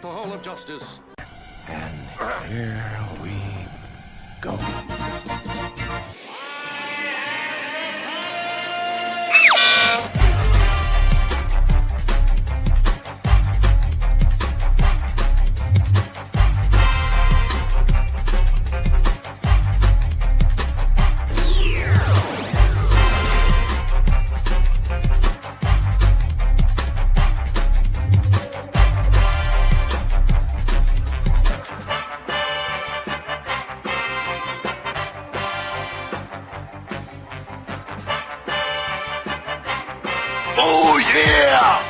the hall of justice. And here we go. Oh, yeah!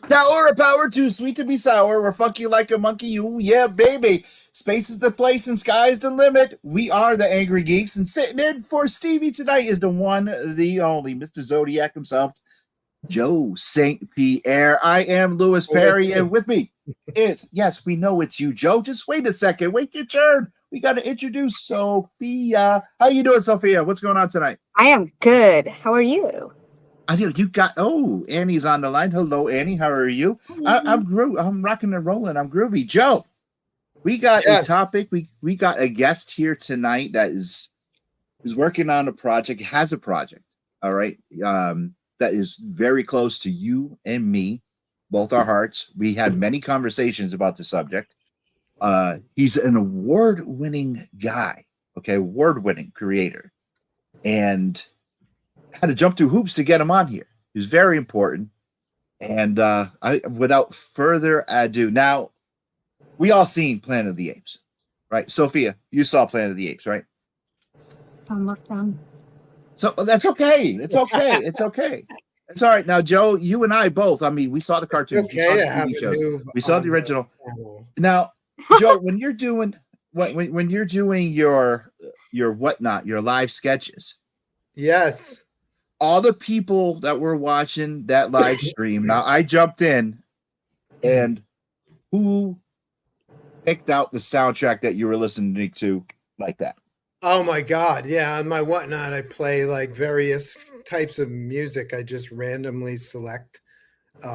Power, power, too sweet to be sour. We're funky like a monkey. You, yeah, baby. Space is the place and sky is the limit. We are the Angry Geeks, and sitting in for Stevie tonight is the one, the only, Mr. Zodiac himself, Joe St. Pierre. I am Louis Perry, and with me is, yes, we know it's you, Joe. Just wait a second. Wait your turn. We got to introduce Sophia. How you doing, Sophia? What's going on tonight? I am good. How are you? I do. You got. Oh, Annie's on the line. Hello, Annie. How are you? I'm rocking and rolling. I'm groovy. Joe, we got a topic. We got a guest here tonight that is working on a project. Has a project. All right. That is very close to you and me, both our hearts. We had many conversations about the subject. He's an award-winning guy. Okay, award-winning creator, and had to jump through hoops to get him on here. He was very important. And without further ado, now we all seen Planet of the Apes, right? Sophia, you saw Planet of the Apes, right? Some of them. So that's okay. It's okay. It's okay. It's all right. Now, Joe, you and I both. I mean, we saw the cartoons, we saw the TV shows, we saw the original. Now, Joe, when you're doing when you're doing your whatnot, your live sketches, yes. All the people that were watching that live stream. Now I jumped in, and who picked out the soundtrack that you were listening to like that? Oh my God. Yeah. On my whatnot, I play like various types of music. I just randomly select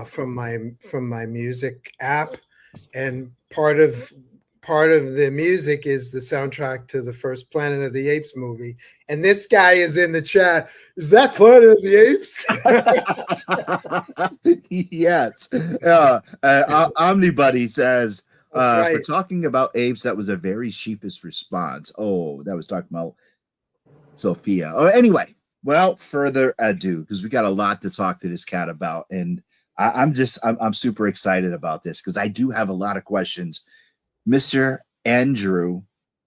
from my music app. And part of part of the music is the soundtrack to the first Planet of the Apes movie. And this guy is in the chat. Is that Planet of the Apes? Yes. Omnibuddy says, That's for right. talking about apes, that was a very sheepish response. Oh, that was talking about Sophia. Oh, anyway, without further ado, because we got a lot to talk to this cat about, and I'm super excited about this because I do have a lot of questions. Mr. Andrew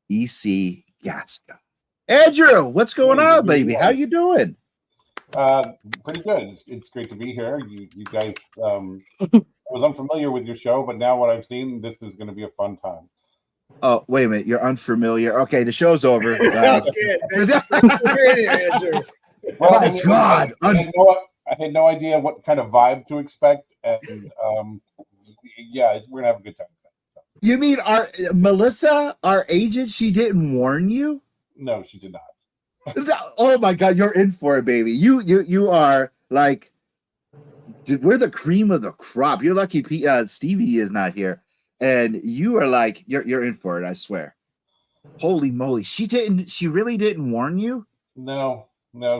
E.C. Gatska. Andrew, what's going on, baby? How you doing? Pretty good. It's great to be here. You guys, I was unfamiliar with your show, but now what I've seen, this is going to be a fun time. Oh, wait a minute. You're unfamiliar. Okay, the show's over. Okay, thanks for being here, Andrew. Well, My God. I had no idea what kind of vibe to expect, and yeah, we're gonna have a good time. You mean Melissa, our agent, she didn't warn you? No, she did not. Oh my God, you're in for it, baby. You are like, dude, we're the cream of the crop. You're lucky Stevie is not here. And you are like, you're in for it, I swear. Holy moly. She really didn't warn you? No,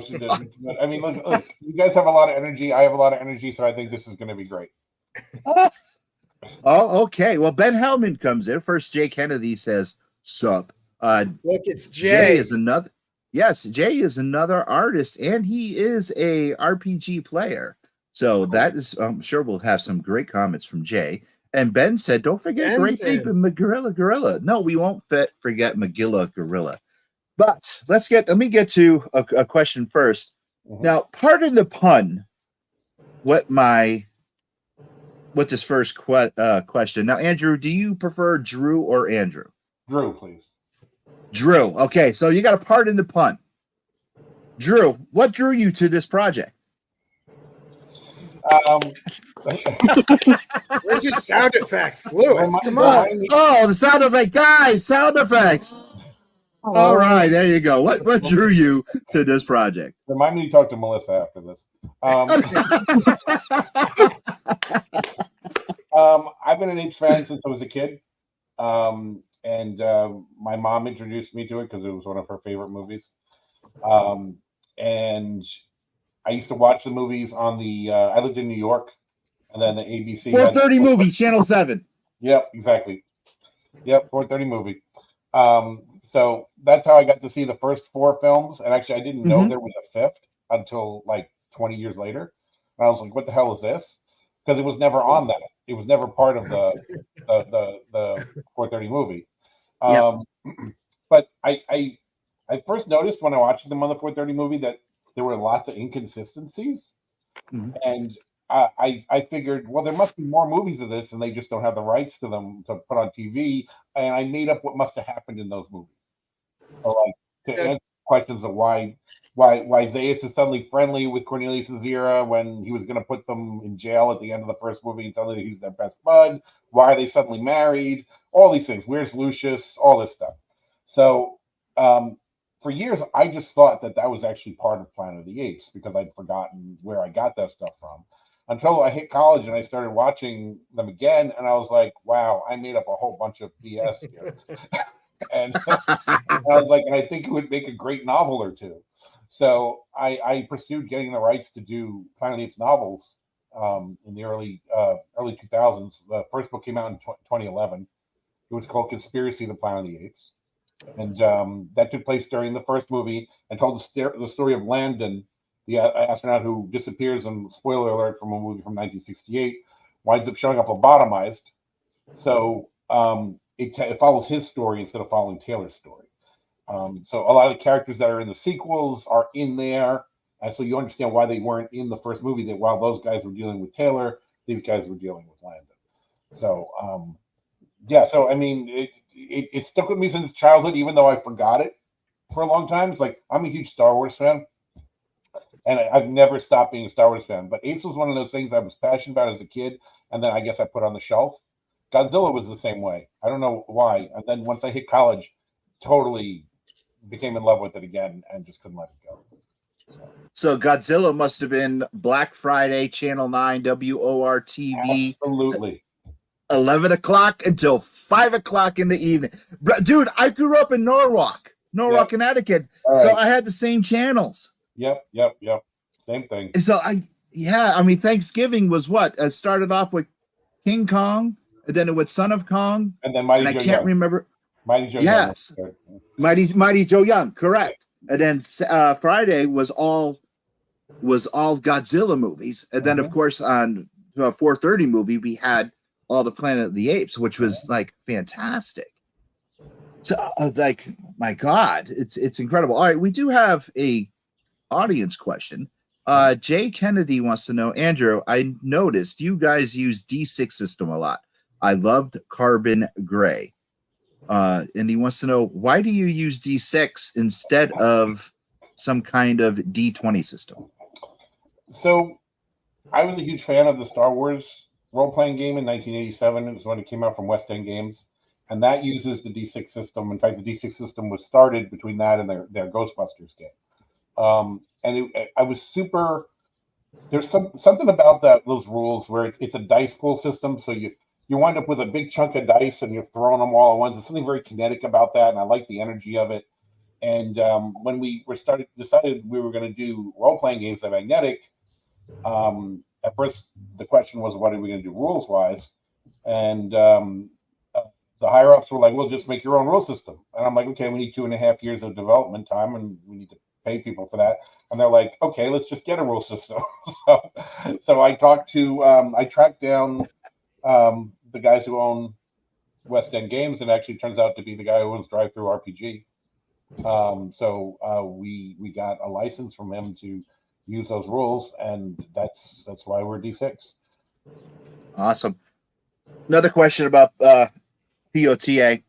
she didn't. But, I mean, look, you guys have a lot of energy. I have a lot of energy, so I think this is going to be great. Oh, okay. Well, Ben Hellman comes in. First, Jay Kennedy says, sup. Look, it's Jay. Jay is another. Yes, Jay is another artist, and he is a RPG player. So that is, I'm sure we'll have some great comments from Jay. And Ben said, don't forget Great Big Gorilla. No, we won't forget Magilla Gorilla. But let me get to a question first. Mm-hmm. Now, pardon the pun, what this first question. Now, Andrew, do you prefer Drew or Andrew? Drew, please. Drew. Okay, so you got to pardon the pun. Drew, what drew you to this project? Where's your sound effects, Lewis? Come on. Oh, the sound effect, guys! Sound effects. All right, there you go. What drew you to this project? Remind me to talk to Melissa after this. I've been an Apes fan since I was a kid. And my mom introduced me to it because it was one of her favorite movies. And I used to watch the movies on the. I lived in New York, and then the ABC 4:30 movie, Channel 7. Yep, exactly. Yep, 4:30 movie. So that's how I got to see the first 4 films, and actually, I didn't know there was a 5th until like 20 years later. And I was like, "What the hell is this?" Because it was never on that. It was never part of the 4:30 movie. But I first noticed when I watched them on the 4:30 movie that there were lots of inconsistencies, and I figured, well, there must be more movies of this, and they just don't have the rights to them to put on TV. And I made up what must have happened in those movies. So, like, to answer questions of why Zaius is suddenly friendly with Cornelius Zira when he was going to put them in jail at the end of the first movie and suddenly he's their best bud. Why are they suddenly married? All these things. Where's Lucius? All this stuff. So for years, I just thought that was actually part of Planet of the Apes because I'd forgotten where I got that stuff from. Until I hit college and I started watching them again, and I was like, wow, I made up a whole bunch of BS here. And I was like, and I think it would make a great novel or two. So I pursued getting the rights to do Planet of the Apes novels in the early 2000s. The first book came out in 2011. It was called Conspiracy of the Planet of the Apes. And that took place during the first movie and told the story of Landon, the astronaut who disappears, and spoiler alert from a movie from 1968, winds up showing up lobotomized. So it follows his story instead of following Taylor's story. So a lot of the characters that are in the sequels are in there. And so you understand why they weren't in the first movie, that while those guys were dealing with Taylor, these guys were dealing with Landon. So, so I mean, it stuck with me since childhood, even though I forgot it for a long time. It's like, I'm a huge Star Wars fan, and I've never stopped being a Star Wars fan. But Apes was one of those things I was passionate about as a kid, and then I guess I put on the shelf. Godzilla was the same way. I don't know why. And then once I hit college, totally became in love with it again and just couldn't let it go. So Godzilla must have been Black Friday, Channel 9, WOR TV. Absolutely. 11 o'clock until 5 o'clock in the evening. Dude, I grew up in Norwalk, Connecticut. Right. So I had the same channels. Yep. Same thing. So I mean, Thanksgiving was what? I started off with King Kong, and then it was Son of Kong. And then Mighty Joe I can't Young. remember. Mighty Joe yes. Young. Mighty Joe Young, correct. And then Friday was all Godzilla movies. And then, of course, on 4:30 movie, we had all the Planet of the Apes, which was like fantastic. So I was like, my God, it's incredible. All right, we do have a audience question. Jay Kennedy wants to know, Andrew, I noticed you guys use D6 system a lot. I loved Carbon Gray. And he wants to know, why do you use D6 instead of some kind of D20 system? So I was a huge fan of the Star Wars role-playing game in 1987. It was when it came out from West End Games. And that uses the D6 system. In fact, the D6 system was started between that and their Ghostbusters game. I was super. There's something about those rules where it's a dice pool system, so you wind up with a big chunk of dice and you're throwing them all at once. There's something very kinetic about that, and I like the energy of it. And when we decided we were going to do role playing games that are magnetic, at first the question was, what are we going to do rules wise? And the higher ups were like, well, just make your own rule system. And I'm like, okay, we need 2.5 years of development time, and we need to pay people for that. And they're like, okay, let's just get a rule system. so I tracked down the guys who own West End Games, and actually turns out to be the guy who owns Drive Through RPG. We got a license from him to use those rules, and that's why we're D6. Awesome. Another question about POTA.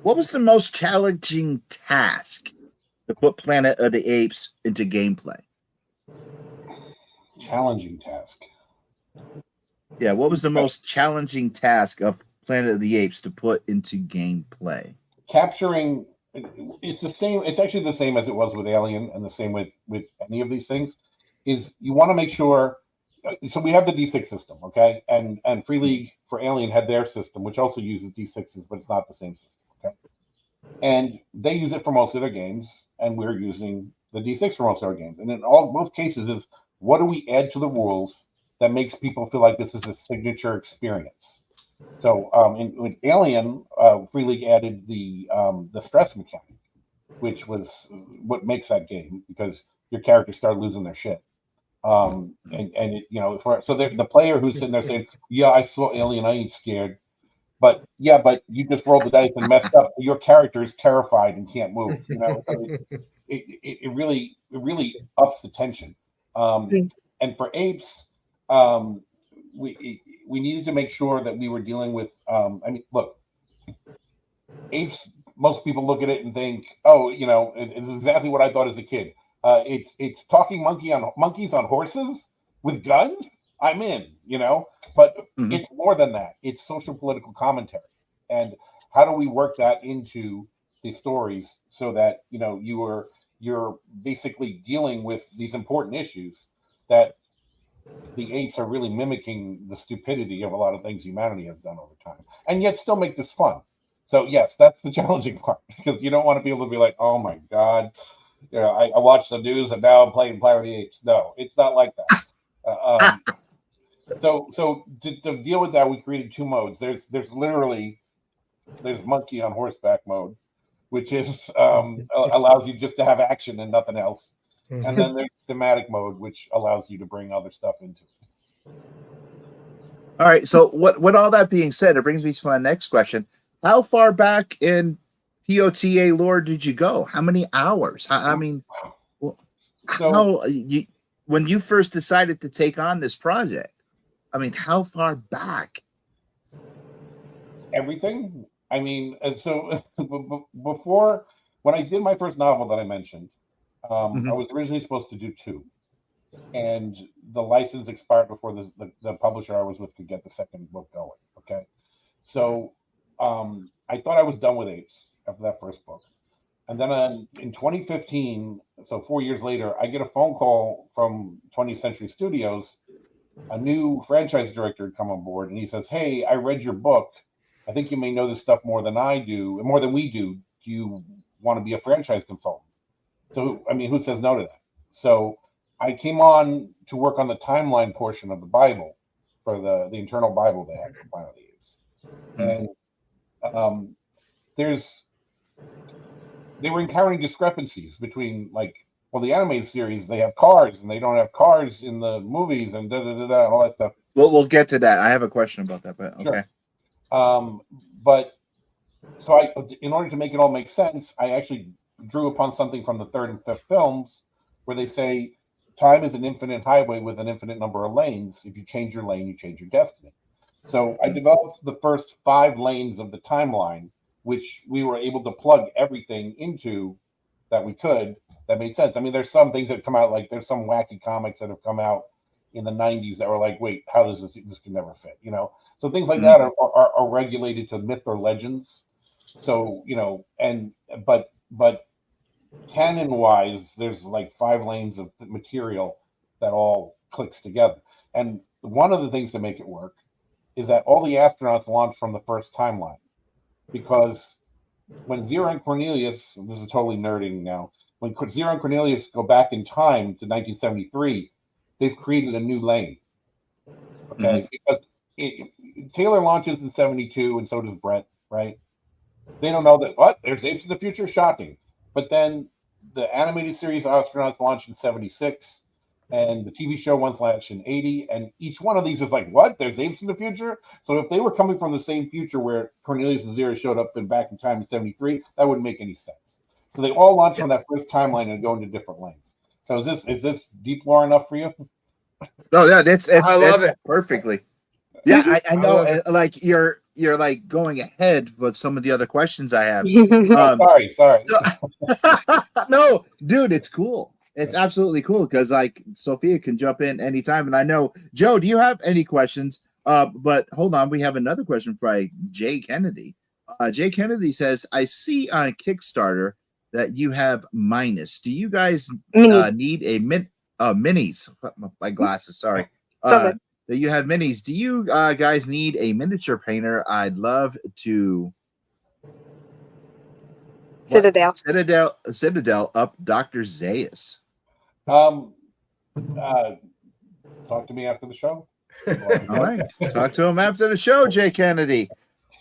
What was the most challenging task to put Planet of the Apes into gameplay? Challenging task. Yeah, what was the most challenging task of Planet of the Apes to put into gameplay? Capturing, it's the same. It's actually the same as it was with Alien, and the same with any of these things. Is you want to make sure. So we have the D6 system, okay, and Free League for Alien had their system, which also uses D6s, but it's not the same system, okay. And they use it for most of their games, and we're using the D6 for most of our games. And in both cases, is what do we add to the rules that makes people feel like this is a signature experience? So with Alien, Free League added the stress mechanic, which was what makes that game, because your characters start losing their shit. So the player who's sitting there saying, yeah, I saw Alien, I ain't scared. But you just rolled the dice and messed up. Your character is terrified and can't move. It really ups the tension. And for Apes, we needed to make sure that we were dealing with. Look, Apes. Most people look at it and think, oh, it's exactly what I thought as a kid. It's talking monkeys on horses with guns. I'm in, but it's more than that. It's social political commentary, and how do we work that into the stories so that you're basically dealing with these important issues that the apes are really mimicking the stupidity of a lot of things humanity has done over time, and yet still make this fun. So yes, that's the challenging part, because you don't want to be able to be like, oh my God, I watched the news and now I'm playing Planet of the Apes. No, it's not like that. So to deal with that, we created 2 modes. There's monkey on horseback mode, which is allows you just to have action and nothing else. Mm-hmm. And then there's thematic mode, which allows you to bring other stuff into it. All right. So what all that being said, it brings me to my next question. How far back in POTA lore did you go? How many hours? When you first decided to take on this project, how far back? Everything. And so before, when I did my first novel that I mentioned, I was originally supposed to do 2, and the license expired before the publisher I was with could get the second book going. Okay, so I thought I was done with Apes after that first book, and then in 2015, so 4 years later, I get a phone call from 20th Century Studios a new franchise director had come on board, and he says, "Hey, I read your book. I think you may know this stuff more than I do, more than we do. Do you want to be a franchise consultant?" So, I mean, who says no to that? So, I came on to work on the timeline portion of the Bible for the internal Bible they have for Planet of the Apes, and they were encountering discrepancies between well, the animated series, they have cars and they don't have cars in the movies and all that stuff. Well, we'll get to that. I have a question about that, but okay. Sure. But so in order to make it all make sense, I actually drew upon something from the third and fifth films where they say time is an infinite highway with an infinite number of lanes. If you change your lane, you change your destiny. So I developed the first 5 lanes of the timeline, which we were able to plug everything into that we could. That made sense. I mean, there's some things that come out, like there's some wacky comics that have come out in the 90s that were like, wait, how does this can never fit, So things like that are regulated to myth or legends. So, but canon wise, there's like 5 lanes of material that all clicks together. And one of the things to make it work is that all the astronauts launch from the first timeline, because when Zero and Cornelius, this is totally nerding now, when Zero and Cornelius go back in time to 1973, they've created a new lane. Okay, because Taylor launches in 72, and so does Brent, right? They don't know that, there's apes in the future? Shocking. But then the animated series astronauts launched in 76, and the TV show ones launched in 80, and each one of these is like, what? There's apes in the future? So if they were coming from the same future where Cornelius and Zero showed up back in time in 73, that wouldn't make any sense. So they all launch from that first timeline and go into different lanes. So is this deep lore enough for you? No, yeah, I love it perfectly. Yeah, I know. Like you're like going ahead with some of the other questions I have. Sorry. No, dude, it's cool. It's absolutely cool because like Sophia can jump in anytime, and I know Joe. Do you have any questions? But hold on, we have another question from Jay Kennedy. Jay Kennedy says, "I see on Kickstarter that you have Minus. Do you guys need a minis? My glasses, sorry. That you have minis. Do you guys need a miniature painter? I'd love to." Citadel up Dr. Zaius. Talk to me after the show. All right. Talk to him after the show, Jay Kennedy.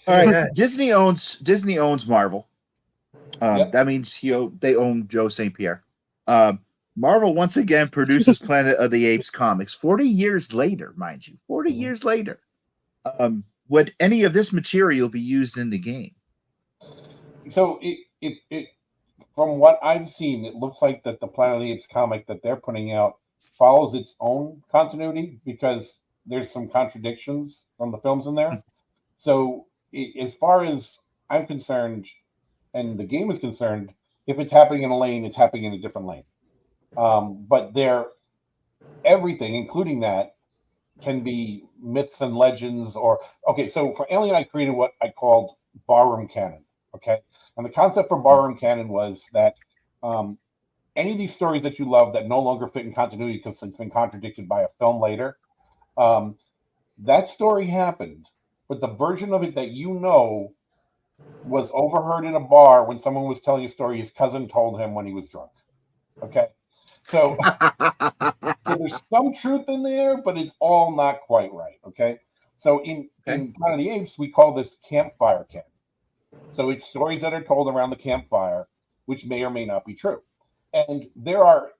All right. Yeah. Disney owns Marvel. That means they own Joe St. Pierre. Marvel once again produces Planet of the Apes comics 40 years later, mind you. 40 years later. Would any of this material be used in the game? So it from what I've seen, it looks like that the Planet of the Apes comic that they're putting out follows its own continuity because there's some contradictions from the films in there. So as far as I'm concerned, and the game is concerned, if it's happening in a lane, it's happening in a different lane. But everything, including that, can be myths and legends. So for Alien, I created what I called barroom canon. Okay, and the concept for barroom canon was that any of these stories that you love that no longer fit in continuity because it's been contradicted by a film later, that story happened, but the version of it that was overheard in a bar when someone was telling a story his cousin told him when he was drunk. Okay, so there's some truth in there, but it's all not quite right. Okay, so in Planet of the Apes, we call this campfire canon. So it's stories that are told around the campfire, which may or may not be true. And there are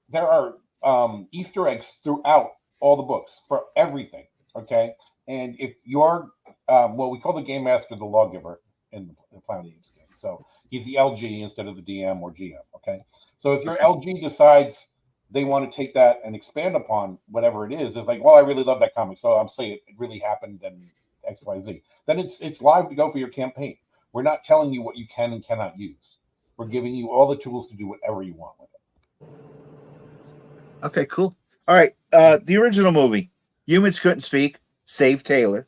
Easter eggs throughout all the books for everything. Okay, and if you're we call the game master the lawgiver in the Planet of the Apes game. So he's the LG instead of the DM or GM. Okay, so if your LG decides they want to take that and expand upon whatever it is, it's like, well, I really love that comic, so I'm saying it really happened and XYZ. Then it's live to go for your campaign. We're not telling you what you can and cannot use. We're giving you all the tools to do whatever you want with it. Okay, cool. All right. The original movie, humans couldn't speak, save Taylor.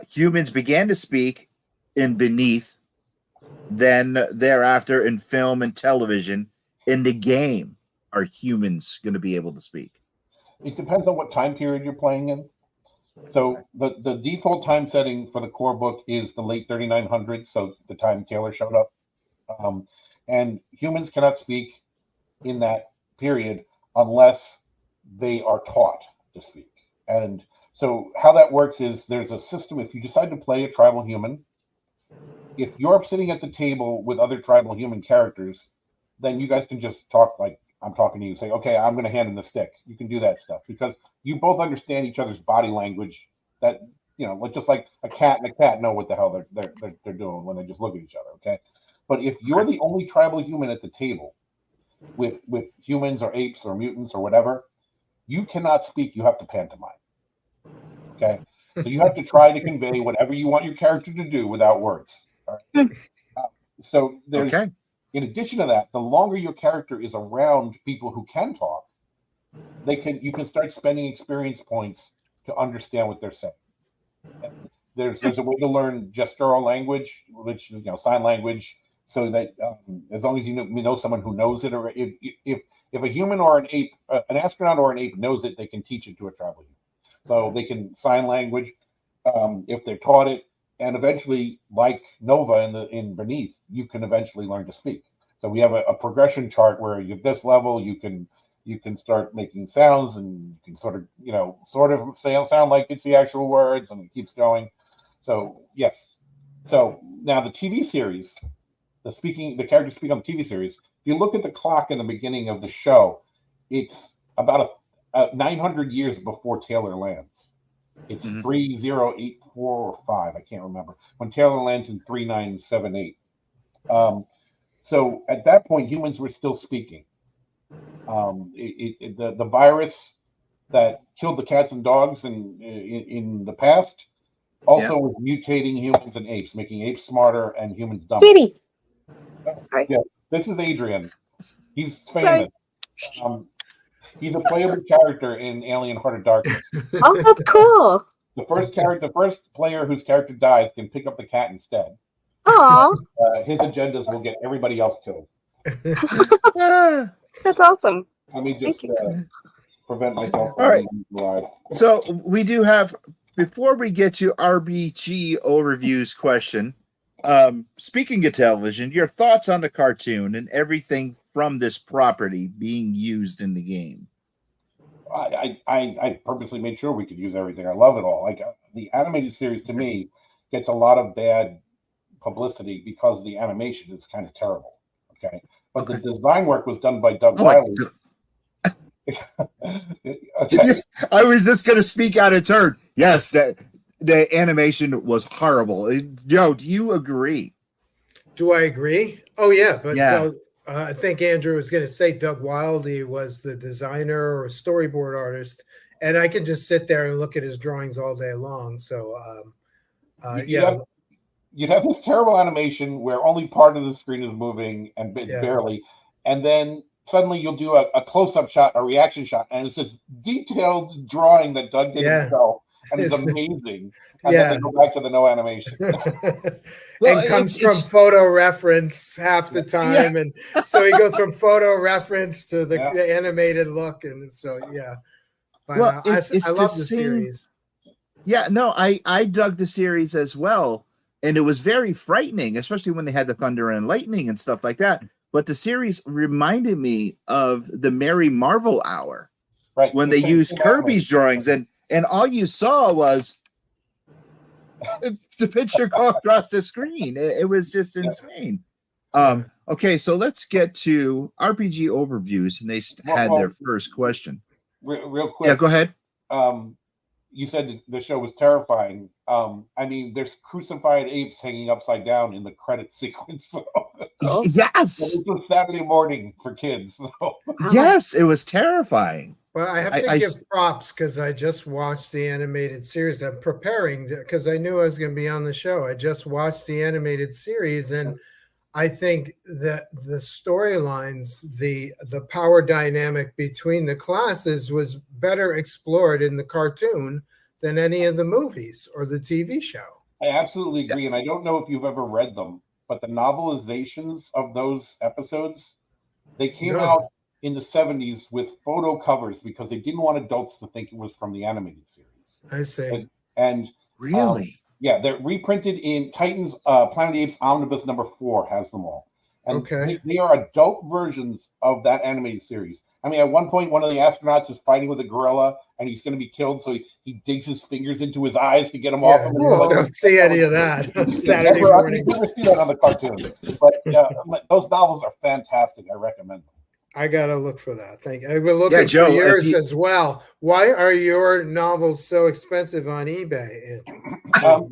Humans began to speak in Beneath, then thereafter in film and television. In the game, are humans going to be able to speak? It depends on what time period you're playing in. So the default time setting for the core book is the late 3900s, so the time Taylor showed up. And humans cannot speak in that period unless they are taught to speak. And so how that works is there's a system. If you decide to play a tribal human, if you're sitting at the table with other tribal human characters, then you guys can just talk like I'm talking to you. Say, okay, I'm going to hand him the stick. You can do that stuff because you both understand each other's body language. That just like a cat and a cat know what the hell they're doing when they just look at each other. Okay, but if you're the only tribal human at the table with humans or apes or mutants or whatever, you cannot speak. You have to pantomime. Okay, so you have to try to convey whatever you want your character to do without words. All right? So there's. Okay. In addition to that, the longer your character is around people who can talk, you can start spending experience points to understand what they're saying. There's a way to learn gestural language, which is sign language, so that as long as you know someone who knows it, or if a human or an ape, an astronaut or an ape knows it, they can teach it to a tribal human. So they can sign language if they're taught it. And eventually, like Nova in Beneath, you can eventually learn to speak. So we have a progression chart where at this level you can start making sounds, and you can sort of sound like it's the actual words, and it keeps going. So yes. So now the TV series, the characters speak on the TV series. If you look at the clock in the beginning of the show, it's about 900 years before Taylor lands. It's 3084 or 5. I can't remember when Taylor lands in 3978. So at that point, humans were still speaking. The virus that killed the cats and dogs in the past also was mutating humans and apes, making apes smarter and humans dumber. Kitty. Sorry. Yeah, this is Adrian. He's famous. He's a playable character in Alien Heart of Darkness. Oh, that's cool. The first player whose character dies can pick up the cat instead. Aww. His agendas will get everybody else killed. That's awesome. Let me just prevent myself from being alive. So we do have, before we get to RBG overviews question, speaking of television, your thoughts on the cartoon and everything from this property being used in the game. I purposely made sure we could use everything. I love it all. Like the animated series to me gets a lot of bad publicity because the animation is kind of terrible. Okay, but the design work was done by Doug Wiley. Okay. I was just going to speak out of turn. Yes, the animation was horrible. Joe, do you agree? Do I agree? Oh yeah, but I think Andrew was going to say Doug Wildey was the designer or storyboard artist, and I could just sit there and look at his drawings all day long. So, you'd have this terrible animation where only part of the screen is moving and barely, and then suddenly you'll do a close-up shot, a reaction shot, and it's this detailed drawing that Doug did himself, and it's amazing. And then they go back to the no animation. And comes from photo reference half the time. And so he goes from photo reference to the animated look. And so, But, I love the series. Yeah, no, I dug the series as well. And it was very frightening, especially when they had the thunder and lightning and stuff like that. But the series reminded me of the Merry Marvel Hour. Right. When they used Kirby's drawings. And all you saw was the picture go across the screen. It was just insane. Okay, so let's get to RPG overviews, and they had their first question. Real quick. Yeah, go ahead. You said the show was terrifying. I mean, there's crucified apes hanging upside down in the credit sequence. Yes. It was Saturday morning for kids. So. Yes, it was terrifying. Well, I have to give props because I just watched the animated series. I'm preparing because I knew I was going to be on the show. I just watched the animated series, and I think that the storylines, the power dynamic between the classes was better explored in the cartoon than any of the movies or the TV show. I absolutely agree, and I don't know if you've ever read them, but the novelizations of those episodes, they came out in the 70s with photo covers because they didn't want adults to think it was from the animated series. I see. And Really? yeah, they're reprinted in Titans Planet of the Apes Omnibus #4 has them all. And Okay. they are adult versions of that animated series. I mean, at one point, one of the astronauts is fighting with a gorilla, and he's going to be killed, so he digs his fingers into his eyes to get him off him. Don't see any of that on Saturday morning. You never see that on the cartoon. But those novels are fantastic. I recommend them. I gotta look for that. Thank you. I've been looking Joe, for yours as well. Why are your novels so expensive on eBay, Andrew?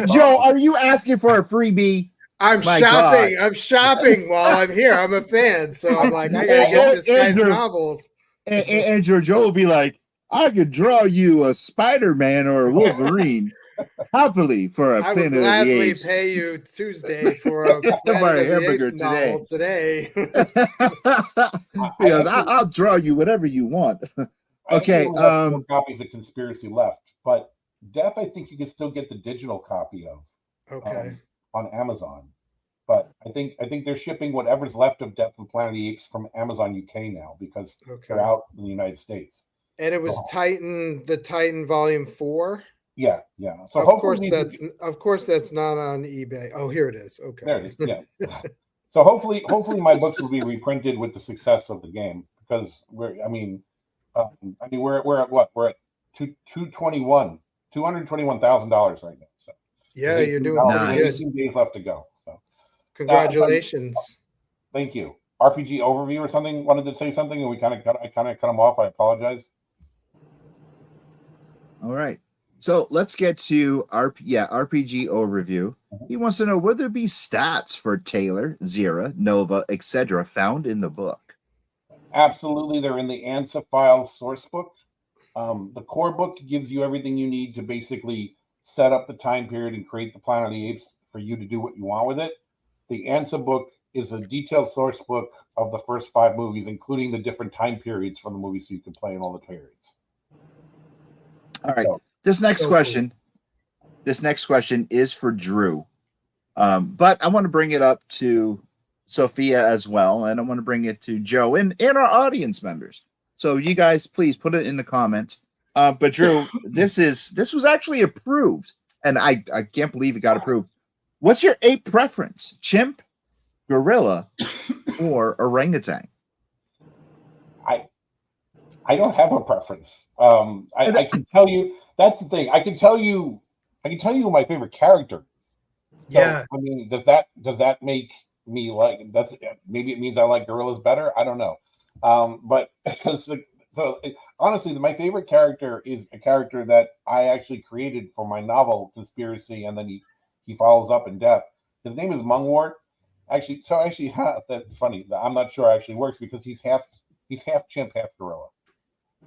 Joe, are you asking for a freebie? I'm shopping. I'm shopping while I'm here. I'm a fan, so I'm like, I gotta get this guy's novels. And Joe will be like, I could draw you a Spider-Man or a Wolverine happily for a I Planet would of the gladly Apes. pay you Tuesday for a Planet of the Apes novel today. I'll draw you whatever you want. Okay. More copies of Conspiracy left, but Death, I think you can still get the digital copy of. Okay. On Amazon, but I think they're shipping whatever's left of Death of the Planet of the Apes from Amazon UK now because they're out in the United States. And it was the Titan Volume 4. Yeah. So of course that's not on eBay. Oh, here it is. Okay. There it is. Yeah. So hopefully my books will be reprinted with the success of the game because we're at what? We're at $221,000 right now. So. Yeah, you're doing pretty good. 18 days left to go. So, congratulations. Thank you. RPG overview or something wanted to say something, and I kind of cut him off. I apologize. All right. So let's get to RPG overview. He wants to know, will there be stats for Taylor, Zira, Nova, etc. found in the book? Absolutely. They're in the ANSA file source book. The core book gives you everything you need to basically set up the time period and create the Planet of the Apes for you to do what you want with it. The ANSA book is a detailed source book of the first 5 movies, including the different time periods from the movies, so you can play in all the periods. All right. This next question is for Drew. But I want to bring it up to Sophia as well, and I want to bring it to Joe and our audience members. So you guys, please put it in the comments. But Drew, this was actually approved, and I can't believe it got approved. What's your ape preference? Chimp, gorilla, or orangutan? I don't have a preference. I can tell you that's the thing. I can tell you who my favorite character is. So, Yeah. I mean, does that make me like maybe it means I like gorillas better? I don't know. But because honestly, my favorite character is a character that I actually created for my novel Conspiracy, and then he follows up in Death. His name is Mungwort. Actually, that's funny. I'm not sure it actually works because he's half chimp, half gorilla.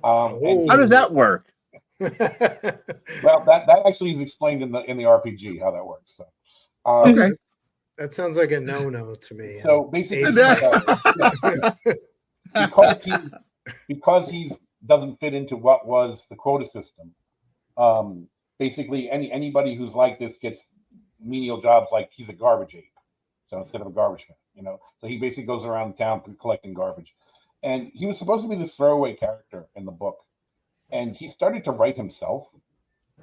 How does that work? Well, that actually is explained in the RPG how that works. So, okay, that sounds like a no to me. So basically, because he doesn't fit into what was the quota system. Basically, anybody who's like this gets menial jobs, like he's a garbage ape. So instead of a garbage man, so he basically goes around town collecting garbage. And he was supposed to be this throwaway character in the book, and he started to write himself,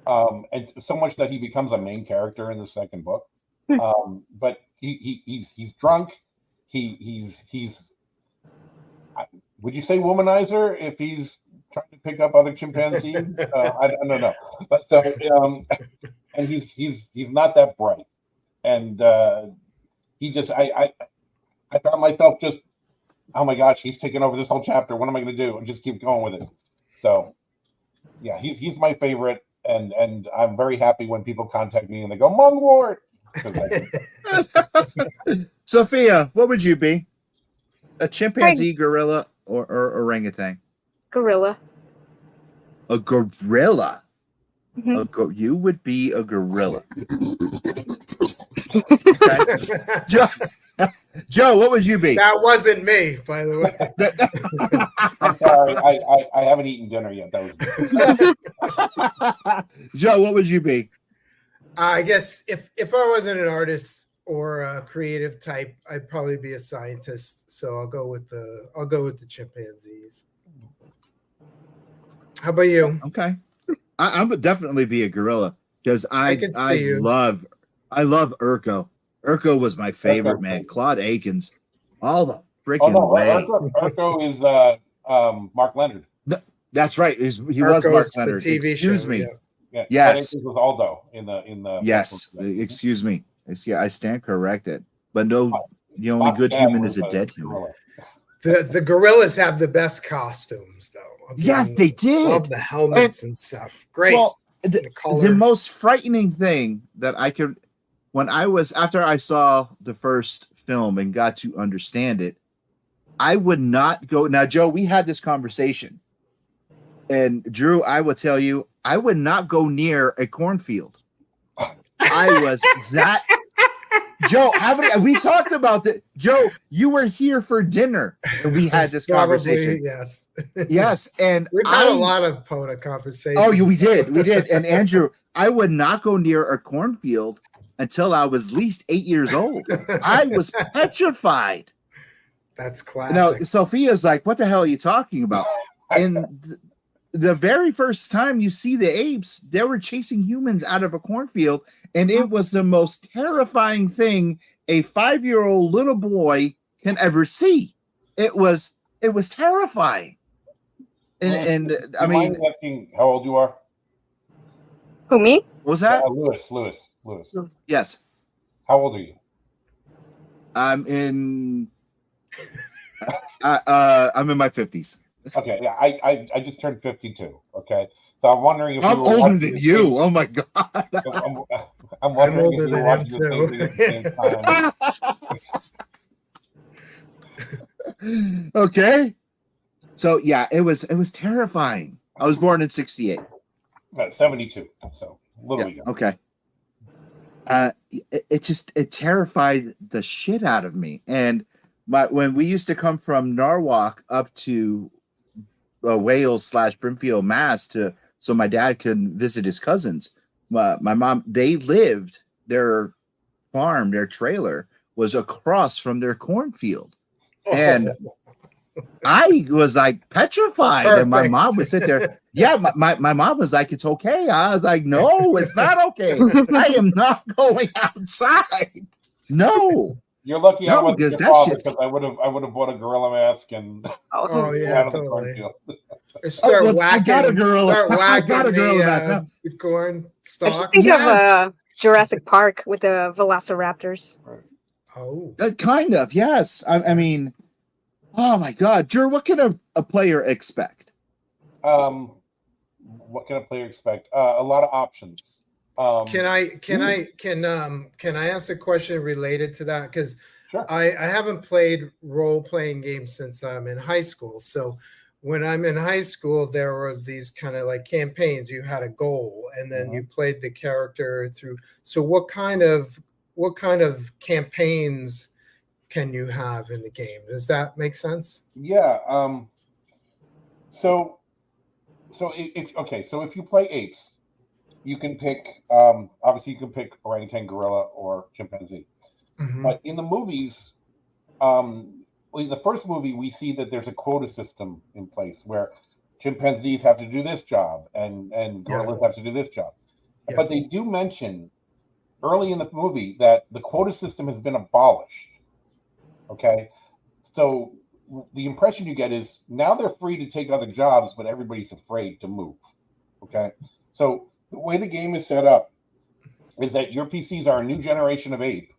and so much that he becomes a main character in the second book. But he's drunk. He's would you say womanizer if he's trying to pick up other chimpanzees? I don't know, but and he's not that bright, and he just I found myself just, oh my gosh, he's taking over this whole chapter. What am I going to do? And just keep going with it. So, yeah, he's my favorite, and I'm very happy when people contact me and they go Mungwort. Sophia, what would you be? A chimpanzee, gorilla, or orangutan? Gorilla. A gorilla. Mm-hmm. You would be a gorilla. Okay. Joe, what would you be? That wasn't me, by the way. I'm sorry, I haven't eaten dinner yet. That was Joe, what would you be? I guess if I wasn't an artist, or a creative type, I'd probably be a scientist. So I'll go with the chimpanzees. How about you? Okay. I would definitely be a gorilla because I can see you. love Urko. Urko was my favorite, Urko. man. Claude Akins, all the Oh freaking no, way. Urko is Mark Leonard. That's right. He was Urko's Mark the Leonard. TV Excuse show, me. yeah. Yeah, Yes. Claude Akins was Aldo in the. Yes. Excuse me. Yeah, I stand corrected. But no, the only Fox good Dad human was is a dead human. gorilla. The gorillas have the best costumes, though. Yes, they did. Love the helmets and stuff. Great. Well, The color. the most frightening thing that I could, after I saw the first film and got to understand it, I would not go. Now, Joe, we had this conversation, and Drew, I will tell you, I would not go near a cornfield. I was that. Joe, we talked about that. Joe, you were here for dinner, and we had this conversation. Yes. Yes, and We've had a lot of POTA conversations. Oh, we did. And Andrew, I would not go near a cornfield until I was at least 8 years old. I was petrified. That's classic. Now, Sophia's like, "What the hell are you talking about?" And the very first time you see the apes, they were chasing humans out of a cornfield, and it was the most terrifying thing a 5-year-old little boy can ever see. It was terrifying. And I mean, mind asking how old you are? Who, me? what was that? Lewis. Yes, How old are you? I'm in. I'm in my 50s. Okay, yeah, I just turned 52. Okay, so I'm wondering if I'm you were older watching than the you. same- Oh my god! I'm wondering older if you were than watching him, the same thing at the same time. Okay, so yeah, it was terrifying. I was born in '68. 72, so a little Yeah, ago. okay. It terrified the shit out of me. And when we used to come from Norwalk up to Wales / Brimfield, Mass, so my dad could visit his cousins. My mom, they lived, their farm, their trailer was across from their cornfield, and I was like petrified. Perfect. And my mom would sit there. Yeah, my mom was like, "It's okay." I was like, "No, it's not okay. I am not going outside." No. You're lucky I No, wasn't because your that father, shit's- because I would have bought a gorilla mask and Oh out yeah, of the totally. cornfield. Or start well, I whacking. got a gorilla. Start I whacking got a gorilla back up. the corn I just stalks. think Yes. of Jurassic Park with the Velociraptors. Oh, Kind of, yes. I mean, oh my god, Drew, what can a player expect? What can a player expect? A lot of options. can I ask a question related to that? Because Sure. I haven't played role-playing games since I'm in high school. So when I'm in high school, there were these kind of like campaigns. You had a goal, and then you played the character through. So what kind of campaigns can you have in the game? Does that make sense? Yeah. So if you play apes, you can pick. Obviously, you can pick orangutan, gorilla, or chimpanzee. Mhm. But in the movies, in the first movie, we see that there's a quota system in place where chimpanzees have to do this job and gorillas have to do this job. Yeah. But they do mention early in the movie that the quota system has been abolished. Okay, so the impression you get is now they're free to take other jobs, but everybody's afraid to move. Okay, so the way the game is set up is that your PCs are a new generation of ape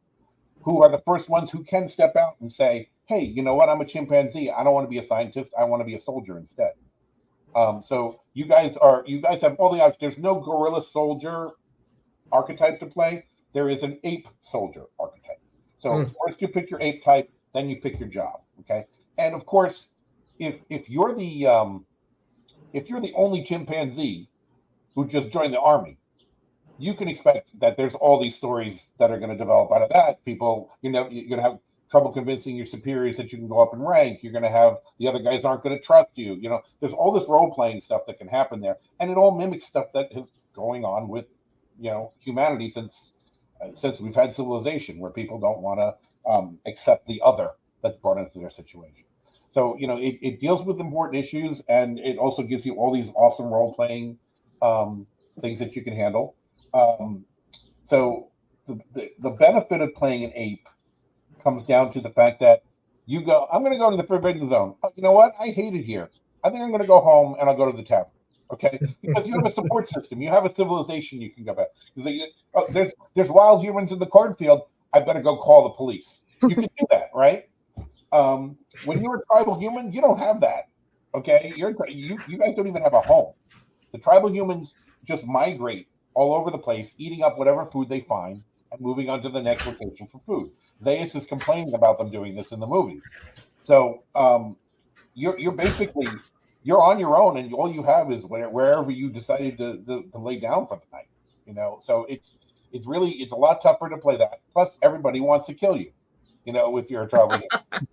who are the first ones who can step out and say, hey, you know what? I'm a chimpanzee. I don't want to be a scientist. I want to be a soldier instead. So you guys have all the options. There's no gorilla soldier archetype to play. There is an ape soldier archetype. So first you pick your ape type, then you pick your job. Okay. And of course, if you're the only chimpanzee who just joined the army, you can expect that there's all these stories that are going to develop out of that. People, you're going to have trouble convincing your superiors that you can go up in rank. You're going to have the other guys aren't going to trust you. There's all this role playing stuff that can happen there, and it all mimics stuff that is going on with, humanity since since we've had civilization where people don't want to accept the other that's brought into their situation. So, it deals with important issues, and it also gives you all these awesome role-playing things that you can handle. So the benefit of playing an ape comes down to the fact that you go, I'm going to go to the forbidden zone. Oh, you know what? I hate it here. I think I'm going to go home and I'll go to the tavern. Okay, because you have a support system. You have a civilization you can go back. There's wild humans in the cornfield. I better go call the police. You can do that, right? When you're a tribal human, you don't have that. Okay, you guys don't even have a home. The tribal humans just migrate all over the place, eating up whatever food they find and moving on to the next location for food. Zeus is complaining about them doing this in the movies. So you're basically on your own, and all you have is wherever you decided to lay down for the night. So it's a lot tougher to play that. Plus, everybody wants to kill you. If you're a tribal human.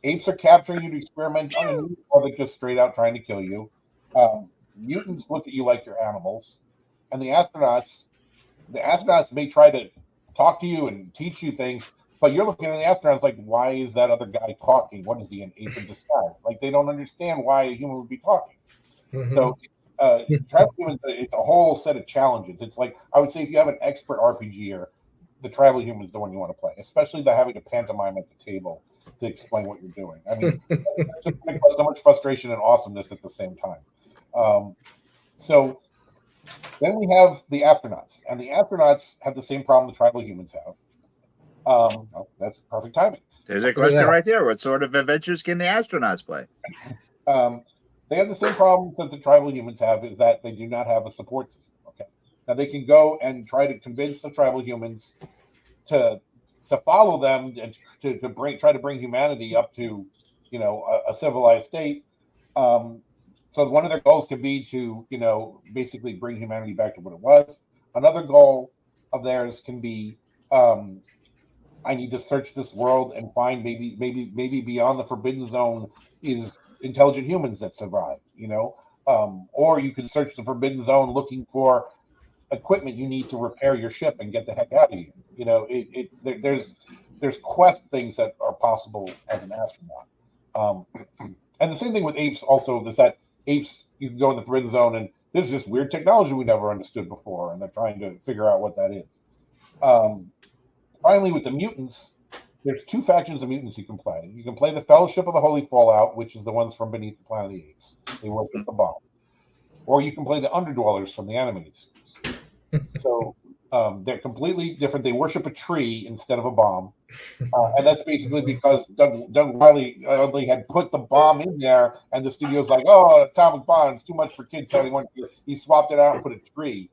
Apes are capturing you to experiment on you, or they're just straight out trying to kill you. Mutants look at you like you're animals, and the astronauts may try to talk to you and teach you things, but you're looking at the astronauts like, why is that other guy talking? What is he, an ape in disguise? Like, they don't understand why a human would be talking. Mm-hmm. So tribal humans, it's a whole set of challenges. It's like, I would say, if you have an expert RPGer, the tribal human is the one you want to play, especially the having to pantomime at the table to explain what you're doing. I mean, it's just going to cause so much frustration and awesomeness at the same time. So then we have the astronauts, and the astronauts have the same problem the tribal humans have. That's perfect timing. There's a question right there. What sort of adventures can the astronauts play? They have the same problem that the tribal humans have, is that they do not have a support system. Okay, now they can go and try to convince the tribal humans to follow them and to try to bring humanity up to a civilized state. So one of their goals could be to basically bring humanity back to what it was. Another goal of theirs can be I need to search this world and find maybe beyond the forbidden zone is intelligent humans that survive, or you can search the forbidden zone looking for equipment you need to repair your ship and get the heck out of here. There's quest things that are possible as an astronaut. And the same thing with apes also is that apes, you can go in the forbidden zone and there's this weird technology we never understood before, and they're trying to figure out what that is. Finally, with the mutants, there's two factions of mutants you can play. You can play the Fellowship of the Holy Fallout, which is the ones from beneath the Planet of the Apes. They work with the bomb. Or you can play the Underdwellers from the animated series. So they're completely different. They worship a tree instead of a bomb. And that's basically because Doug Riley had put the bomb in there, and the studio's like, oh, atomic bomb, it's too much for kids. So he swapped it out and put a tree.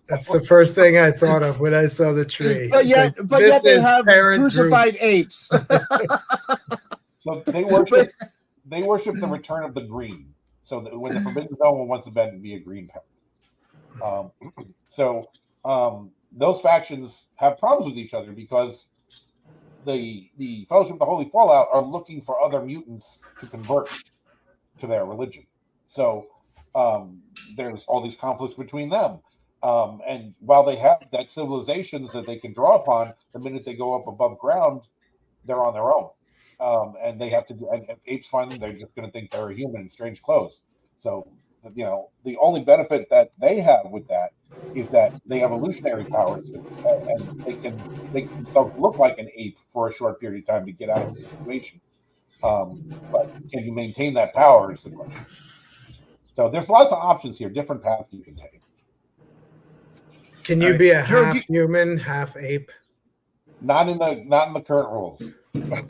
That's the first thing I thought of when I saw the tree. But yet they have crucified apes. So they worship the return of the green. So that when the Forbidden Zone wants the bed to be a green power. Those factions have problems with each other because the Fellowship of the Holy Fallout are looking for other mutants to convert to their religion. So there's all these conflicts between them. And while they have that civilizations that they can draw upon, the minute they go up above ground, they're on their own. And they have to do, and apes find them, they're just going to think they're a human in strange clothes. So, the only benefit that they have with that is that they have evolutionary powers, and they can look like an ape for a short period of time to get out of the situation. But can you maintain that power is the question. So there's lots of options here, different paths you can take. Can you be a half human, half ape? Not in the current rules. Okay.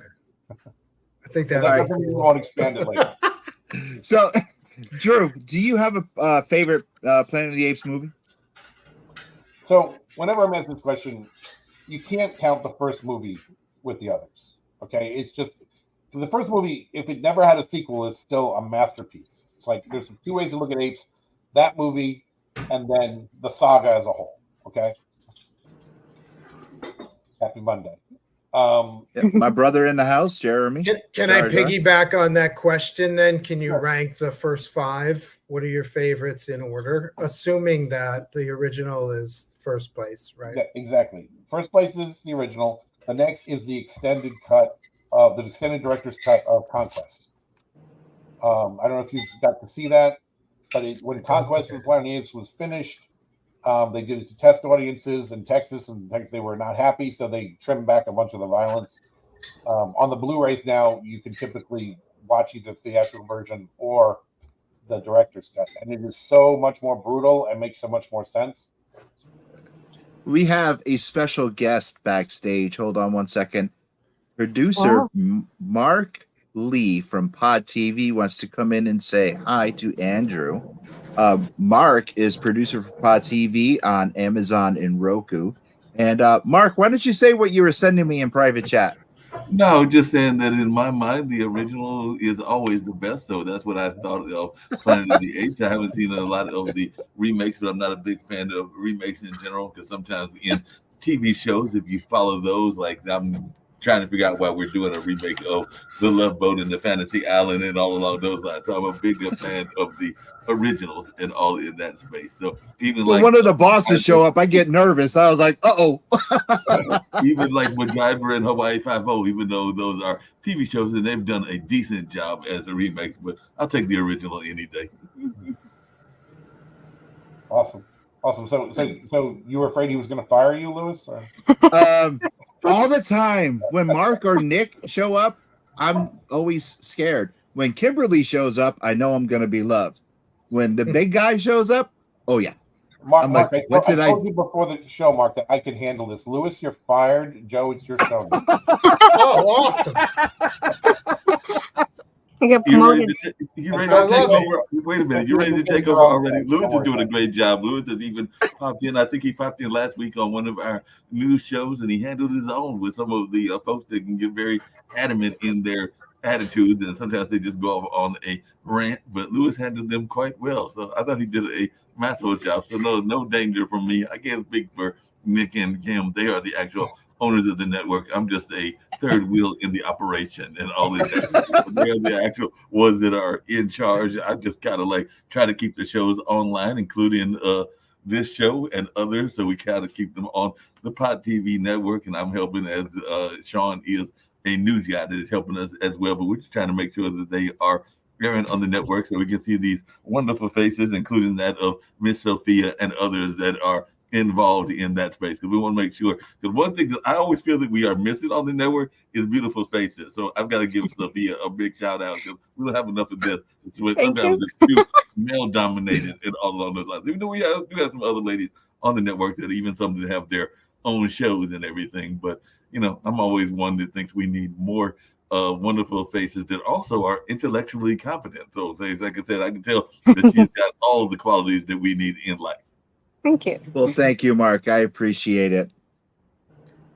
I think that we won't expand it later. So, Drew, do you have a favorite Planet of the Apes movie? So, whenever I'm asked this question, you can't count the first movie with the others. Okay, it's just the first movie. If it never had a sequel, is still a masterpiece. It's like there's two ways to look at apes: that movie, and then the saga as a whole. Okay. Happy Monday. My brother in the house, Jeremy. Can I piggyback on that question then? Can you rank the first five what are your favorites in order, assuming that the original is first place, right? Yeah, exactly. First place is the original. The next is the extended cut of the extended director's cut of Conquest. I don't know if you got to see that, but when Conquest of the Planet of the Apes was finished, they did it to test audiences in Texas, and they were not happy, so they trimmed back a bunch of the violence. On the Blu-rays now, you can typically watch either the theatrical version or the director's cut, and it is so much more brutal and makes so much more sense. We have a special guest backstage. Hold on one second. Producer Mark Lee from Pod TV wants to come in and say hi to Andrew. Mark is producer for Pod TV on Amazon and Roku. And Mark, why don't you say what you were sending me in private chat? No, just saying that in my mind, the original is always the best. So that's what I thought of Planet of the Apes. I haven't seen a lot of the remakes, but I'm not a big fan of remakes in general because sometimes in TV shows, if you follow those, like I'm trying to figure out why we're doing a remake of The Love Boat and the Fantasy Island and all along those lines. So I'm a bigger fan of the originals and all in that space. So even when one of the bosses show up, I get nervous. I was like, uh-oh. Even like MacGyver and Hawaii Five-0, even though those are TV shows and they've done a decent job as a remake, but I'll take the original any day. Awesome. So you were afraid he was going to fire you, Lewis? Or? All the time. When Mark or Nick show up, I'm always scared. When Kimberly shows up, I know I'm going to be loved. When the big guy shows up, oh yeah. Mark, I told you before the show, Mark, that I can handle this. Lewis, you're fired. Joe, it's your show. Oh, awesome. You get promoted. You ready to take over? Wait a minute. You're ready to take over already? Lewis is doing a great job. Lewis has even popped in. I think he popped in last week on one of our news shows, and he handled his own with some of the folks that can get very adamant in their attitudes, and sometimes they just go off on a rant. But Lewis handled them quite well. So I thought he did a masterful job. So no danger from me. I can't speak for Nick and Kim. They are the actual owners of the network. I'm just a third wheel in the operation and all this. They're the actual ones that are in charge. I just kind of like try to keep the shows online, including this show and others. So we kind of keep them on the Pod TV network. And I'm helping as Sean is a news guy that is helping us as well. But we're just trying to make sure that they are airing on the network so we can see these wonderful faces, including that of Miss Sophia and others that are involved in that space, because we want to make sure. Because one thing that I always feel that we are missing on the network is beautiful faces. So I've got to give Sophia a big shout out because we don't have enough of this. Sometimes it's too male dominated and all along those lines. Even though we have some other ladies on the network that even some that have their own shows and everything. But you know, I'm always one that thinks we need more wonderful faces that also are intellectually competent. So like I said, I can tell that she's got all of the qualities that we need in life. Thank you. Well, thank you, Mark. I appreciate it.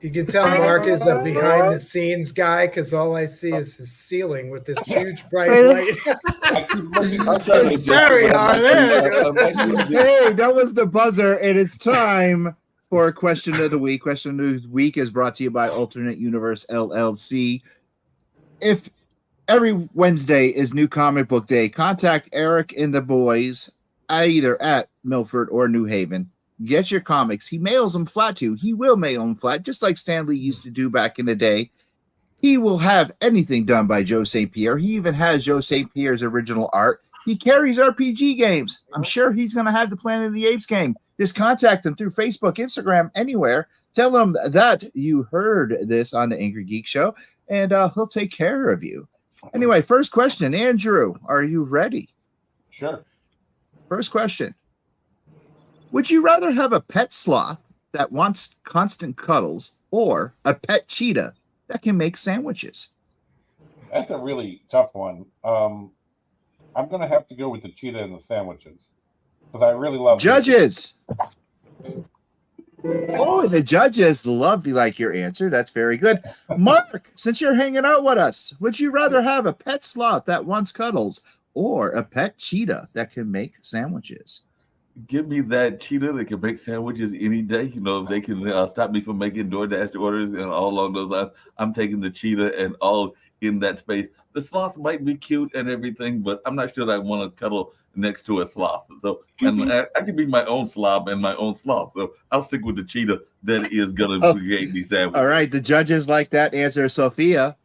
You can tell Mark is a behind-the-scenes guy because all I see is his ceiling with this huge bright light. Sorry, hey, that was the buzzer, and it's time for Question of the Week. Question of the Week is brought to you by Alternate Universe LLC. If every Wednesday is New Comic Book Day, contact Eric and the boys either at Milford or New Haven. Get your comics. He mails them flat to you. He will mail them flat, just like Stanley used to do back in the day. He will have anything done by Joe St. Pierre. He even has Joe St. Pierre's original art. He carries RPG games. I'm sure he's going to have the Planet of the Apes game. Just contact him through Facebook, Instagram, anywhere. Tell him that you heard this on the Angry Geek Show, and he'll take care of you. Anyway, first question. Andrew, are you ready? Sure. First question. Would you rather have a pet sloth that wants constant cuddles or a pet cheetah that can make sandwiches? That's a really tough one. I'm going to have to go with the cheetah and the sandwiches because I really love judges. Oh, and the judges love you like your answer. That's very good. Mark, since you're hanging out with us, would you rather have a pet sloth that wants cuddles or a pet cheetah that can make sandwiches? Give me that cheetah that can make sandwiches any day. You know, if they can stop me from making DoorDash orders and all along those lines, I'm taking the cheetah and all in that space. the sloth might be cute and everything, but I'm not sure that I want to cuddle next to a sloth. So, and I can be my own slob and my own sloth. So I'll stick with the cheetah that is going to create these sandwiches. All right, the judges like that answer. Sophia,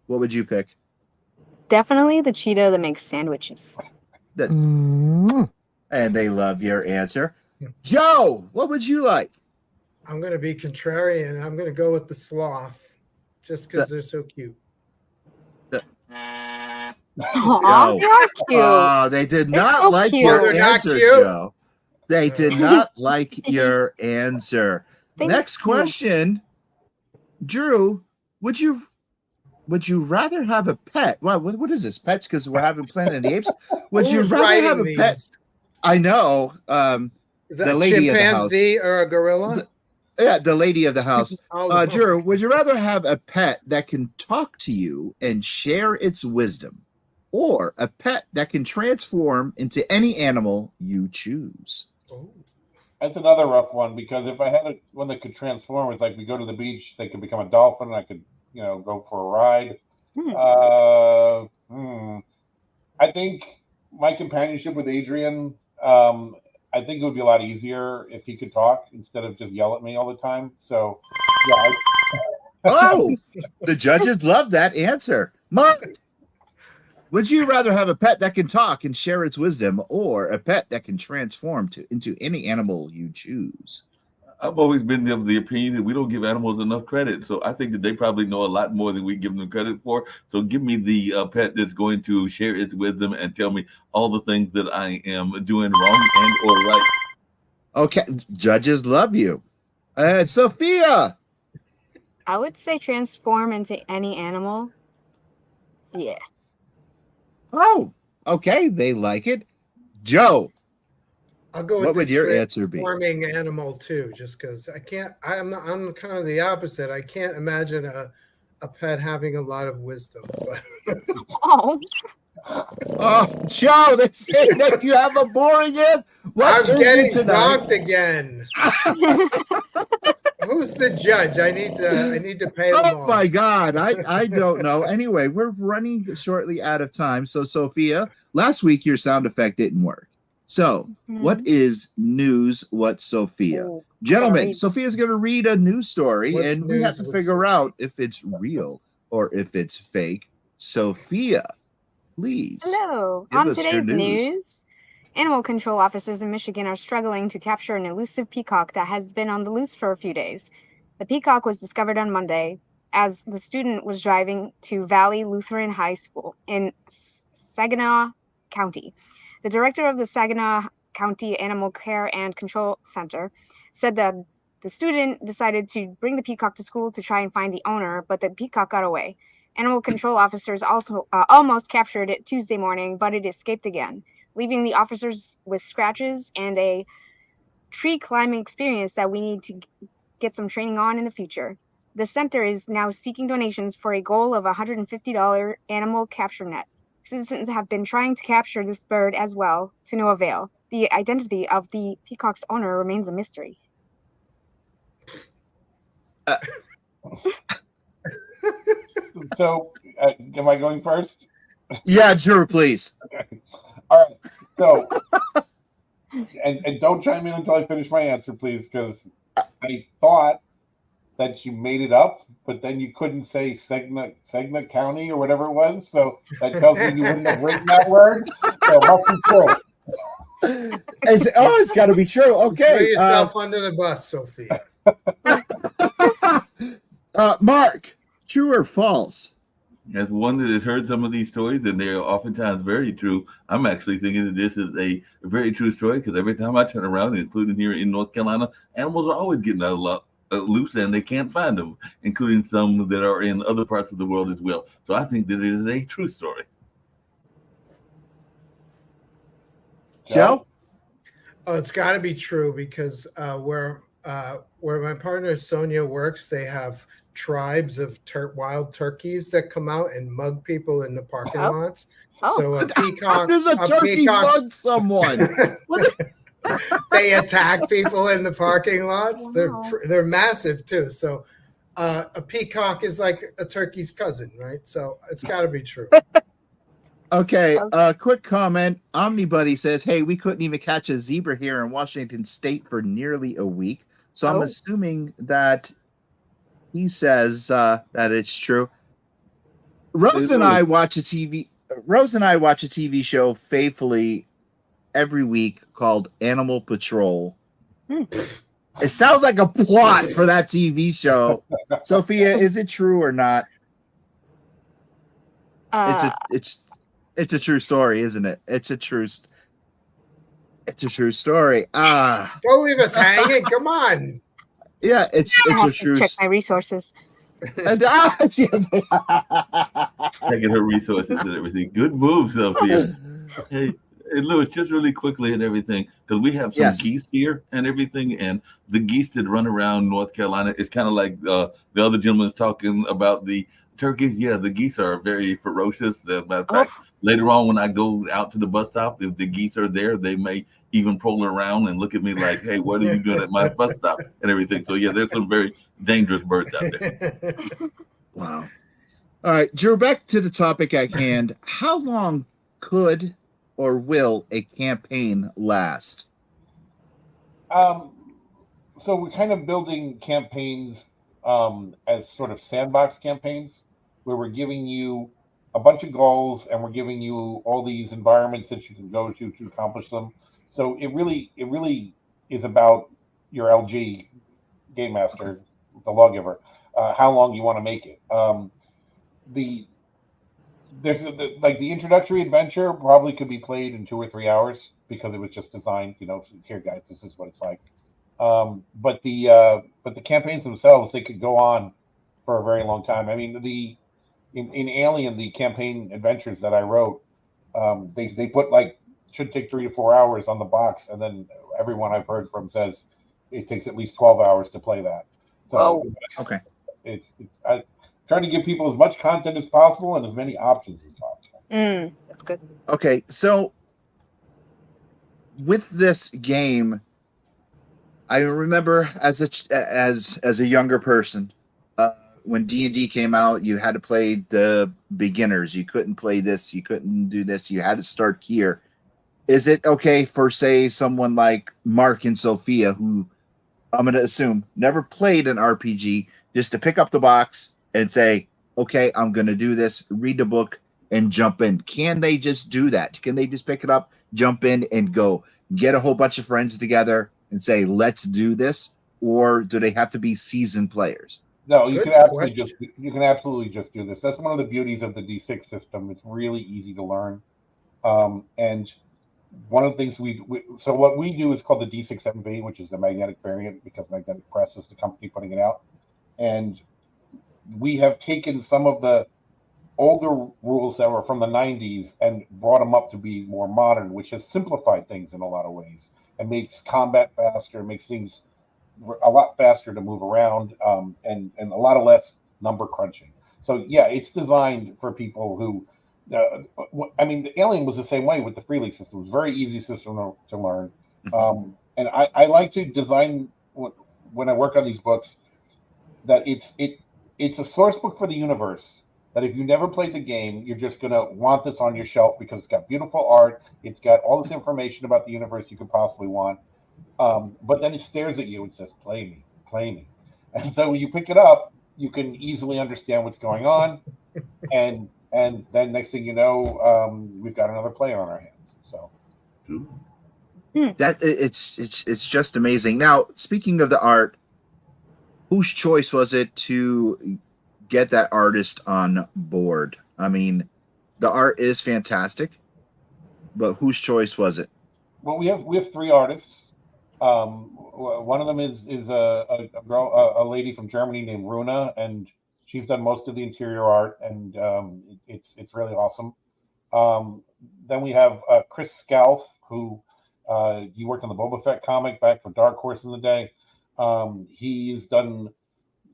what would you pick? Definitely the cheetah that makes sandwiches. And they love your answer. Joe, what would you like? I'm going to be contrarian. I'm going to go with the sloth just because they're so cute. Aw, they are cute. Oh, they did not so like cute. your They're not answer, cute? Joe. They did not like your answer. Thank Next you. question, Drew. Would you rather have a pet? Well, what is this, pets? Because we're having Planet of the Apes. Would you Who's rather have a writing pet? these? I know. Is that the a lady of the house. chimpanzee or a gorilla? Yeah, the lady of the house. Oh, Drew, would you rather have a pet that can talk to you and share its wisdom, or a pet that can transform into any animal you choose? That's another rough one, because if I had one that could transform, it's like we go to the beach, they could become a dolphin, and I could, go for a ride. I think my companionship with Adrian, I think it would be a lot easier if he could talk instead of just yell at me all the time. So, yeah. Oh, the judges love that answer. Mark, would you rather have a pet that can talk and share its wisdom, or a pet that can transform into any animal you choose? I've always been of the opinion that we don't give animals enough credit. So I think that they probably know a lot more than we give them credit for. So give me the pet that's going to share its wisdom and tell me all the things that I am doing wrong and or right. Okay, judges love you. Sophia. I would say transform into any animal. Yeah. Oh, okay. They like it. Joe. I'll go with what would your answer be? Transforming animal too, just because I can't. I'm kind of the opposite. I can't imagine a pet having a lot of wisdom. Oh. Oh, Joe, they're saying that you have a boring answer. I'm getting zonked again. Who's the judge? I need to pay them Oh off. my God, I don't know. Anyway, we're running shortly out of time. So, Sophia, last week your sound effect didn't work. So, what is news? What Sophia? Gentlemen, Sophia's going to read a news story, and we have to figure out if it's real or if it's fake. Sophia, please. Hello. On today's news, animal control officers in Michigan are struggling to capture an elusive peacock that has been on the loose for a few days. The peacock was discovered on Monday as the student was driving to Valley Lutheran High School in Saginaw County. The director of the Saginaw County Animal Care and Control Center said that the student decided to bring the peacock to school to try and find the owner, but the peacock got away. Animal control officers also almost captured it Tuesday morning, but it escaped again, leaving the officers with scratches and a tree climbing experience that we need to get some training on in the future. The center is now seeking donations for a goal of $150 animal capture net. Citizens have been trying to capture this bird as well, to no avail. The identity of the peacock's owner remains a mystery. So, am I going first? Yeah, Drew, please. Okay. All right. So, and don't chime in until I finish my answer, please, because I thought that you made it up, but then you couldn't say Saginaw County or whatever it was. So that tells me you wouldn't have written that word. So it must be true. It's got to be true. Okay. Throw yourself under the bus, Sophia. Mark, true or false? As one that has heard some of these stories, and they're oftentimes very true, I'm actually thinking that this is a very true story, because every time I turn around, including here in North Carolina, animals are always getting loose and they can't find them, including some that are in other parts of the world as well. So I think that it is a true story. Joe? Oh, it's got to be true, because where my partner Sonia works, they have tribes of wild turkeys that come out and mug people in the parking lots. So a peacock, does a turkey mug someone? They attack people in the parking lots. They're massive too. So a peacock is like a turkey's cousin, right? So it's got to be true. Okay, quick comment. Omnibuddy says, hey, we couldn't even catch a zebra here in Washington State for nearly a week. So I'm assuming that he says that it's true. Rose and I watch a TV show faithfully every week called Animal Patrol. It sounds like a plot for that TV show. Sophia, is it true or not? It's a true story, isn't it? It's a true story. Don't leave us hanging. Come on. Yeah, it's a true. Check my resources. And, Checking her resources and everything. Good move, Sophia. Hey, Louis, just really quickly and everything, because we have some geese here and everything, and the geese that run around North Carolina, it's kind of like the other gentleman's talking about the turkeys. Yeah, the geese are very ferocious. As a matter of fact, later on when I go out to the bus stop, if the geese are there, they may even roll around and look at me like, hey, what are you doing at my bus stop and everything. So, yeah, there's some very dangerous birds out there. Wow. All right, Drew, back to the topic at hand. How long could or will a campaign last? So we're kind of building campaigns as sort of sandbox campaigns where we're giving you a bunch of goals and we're giving you all these environments that you can go to accomplish them. So it really is about your LG game master, the lawgiver, how long you want to make it. The introductory adventure probably could be played in 2 or 3 hours because it was just designed, here guys, this is what it's like. But the campaigns themselves, they could go on for a very long time. I mean, in Alien, the campaign adventures that I wrote, they put should take 3 to 4 hours on the box, and then everyone I've heard from says it takes at least 12 hours to play that. So okay, it's trying to give people as much content as possible and as many options as possible. That's good. Okay, so with this game, I remember as a younger person, when D&D came out, you had to play the beginners. You couldn't play this. You couldn't do this. You had to start here. Is it okay for, say, someone like Mark and Sophia, who I'm going to assume never played an RPG, just to pick up the box and say, okay, I'm going to do this, read the book, and jump in? Can they just do that? Can they just pick it up, jump in, and go? Get a whole bunch of friends together and say, let's do this? Or do they have to be seasoned players? No, you can absolutely just do this. That's one of the beauties of the D6 system. It's really easy to learn. And one of the things so what we do is called the D6MV, which is the magnetic variant, because Magnetic Press is the company putting it out. And we have taken some of the older rules that were from the 90s and brought them up to be more modern, which has simplified things in a lot of ways and makes combat faster, makes things a lot faster to move around, and a lot of less number crunching. So yeah, it's designed for people who, the Alien was the same way with the Free League system. It was a very easy system to learn. And I like to design, when I work on these books, that it's a source book for the universe, that if you never played the game, you're just going to want this on your shelf because it's got beautiful art. It's got all this information about the universe you could possibly want. But then it stares at you and says, play me, play me. And so when you pick it up, you can easily understand what's going on. And then next thing you know, we've got another player on our hands. So that it's just amazing. Now, speaking of the art, whose choice was it to get that artist on board? I mean, the art is fantastic, but whose choice was it? Well, we have 3 artists. One of them is a girl, a lady from Germany named Runa, and she's done most of the interior art, and it's really awesome. Then we have Chris Scalf, who he worked on the Boba Fett comic back for Dark Horse in the day. He's done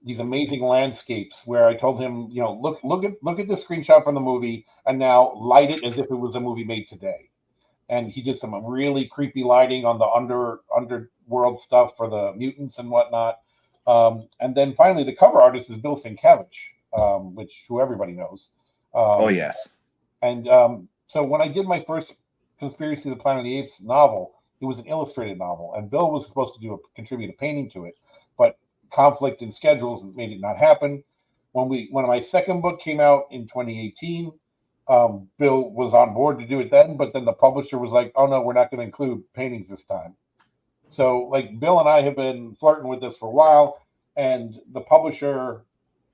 these amazing landscapes where I told him, look at this screenshot from the movie and now light it as if it was a movie made today. And he did some really creepy lighting on the underworld stuff for the mutants and whatnot. And then finally, the cover artist is Bill Sienkiewicz, who everybody knows. Oh yes. And so when I did my first Conspiracy of the Planet of the Apes novel, it was an illustrated novel, and Bill was supposed to contribute a painting to it, but conflict in schedules made it not happen. When my second book came out in 2018, Bill was on board to do it then, but then the publisher was like, "Oh no, we're not going to include paintings this time." So like Bill and I have been flirting with this for a while, and the publisher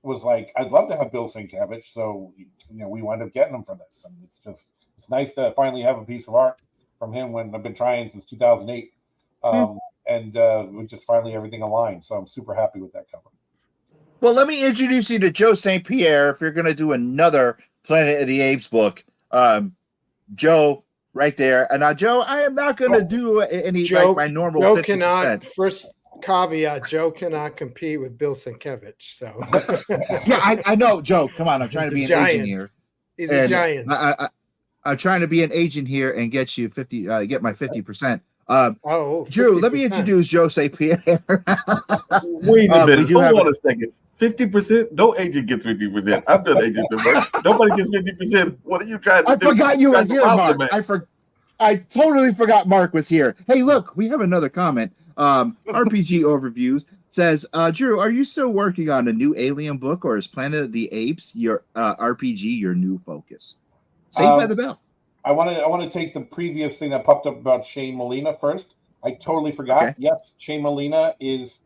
was like, "I'd love to have Bill Sienkiewicz," so we wound up getting him for this, and it's nice to finally have a piece of art from him when I've been trying since 2008, and we just finally everything aligned. So I'm super happy with that cover. Well, let me introduce you to Joe St. Pierre. If you're going to do another Planet of the Apes book, Joe, right there. And now, Joe, I am not going to do any like my normal. Joe 50%. cannot. First caveat: Joe cannot compete with Bill Sienkiewicz. So yeah, I know, Joe. Come on, I'm trying to be an agent here. He's a giant. I'm trying to be an agent here and get you 50. Get my 50%. 50%. Drew, let me introduce Joe St. Pierre. Wait a minute. Hold on a second. 50%? No agent gets 50%. I've done agent work. Nobody gets 50%. What are you trying to do? I forgot you were here, Mark. I totally forgot Mark was here. Hey, look, we have another comment. RPG Overviews says, Drew, are you still working on a new Alien book, or is Planet of the Apes your RPG your new focus? Saved by the Bell. I want to take the previous thing that popped up about Shane Molina first. I totally forgot. Okay. Yes, Shane Molina is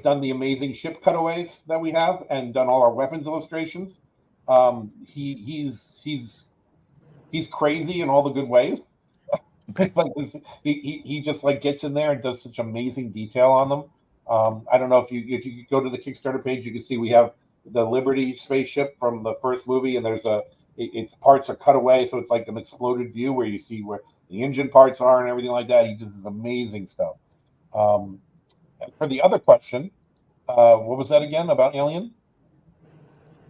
done the amazing ship cutaways that we have and done all our weapons illustrations. He's crazy in all the good ways. Okay. Like he just like gets in there and does such amazing detail on them. I don't know if you go to the Kickstarter page, you can see we have the Liberty spaceship from the first movie, and there's its parts are cut away, so it's like an exploded view where you see where the engine parts are and everything like that. He does amazing stuff. For the other question, what was that again about Alien?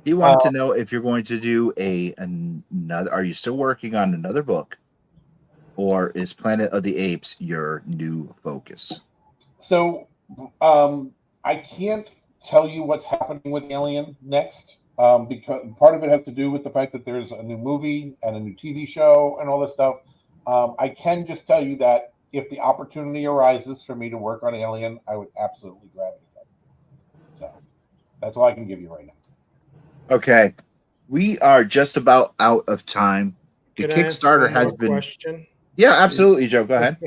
He wanted to know if you're going to do another. Are you still working on another book, or is Planet of the Apes your new focus? So I can't tell you what's happening with Alien next, because part of it has to do with the fact that there's a new movie and a new TV show and all this stuff. I can just tell you that if the opportunity arises for me to work on Alien, I would absolutely grab it. So that's all I can give you right now. Okay. We are just about out of time. The Kickstarter has been. Question? Yeah, absolutely, Joe. Go ahead.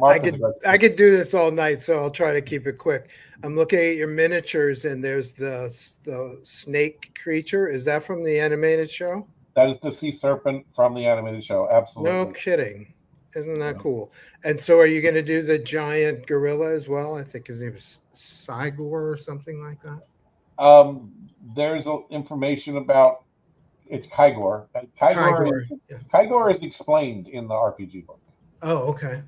I could do this all night, so I'll try to keep it quick. I'm looking at your miniatures, and there's the snake creature. Is that from the animated show? That is the sea serpent from the animated show. Absolutely. No kidding. Isn't that cool? And so are you going to do the giant gorilla as well? I think his name is Sigor or something like that. There's information about it's Kygor. Kygor is explained in the RPG book. Oh, okay.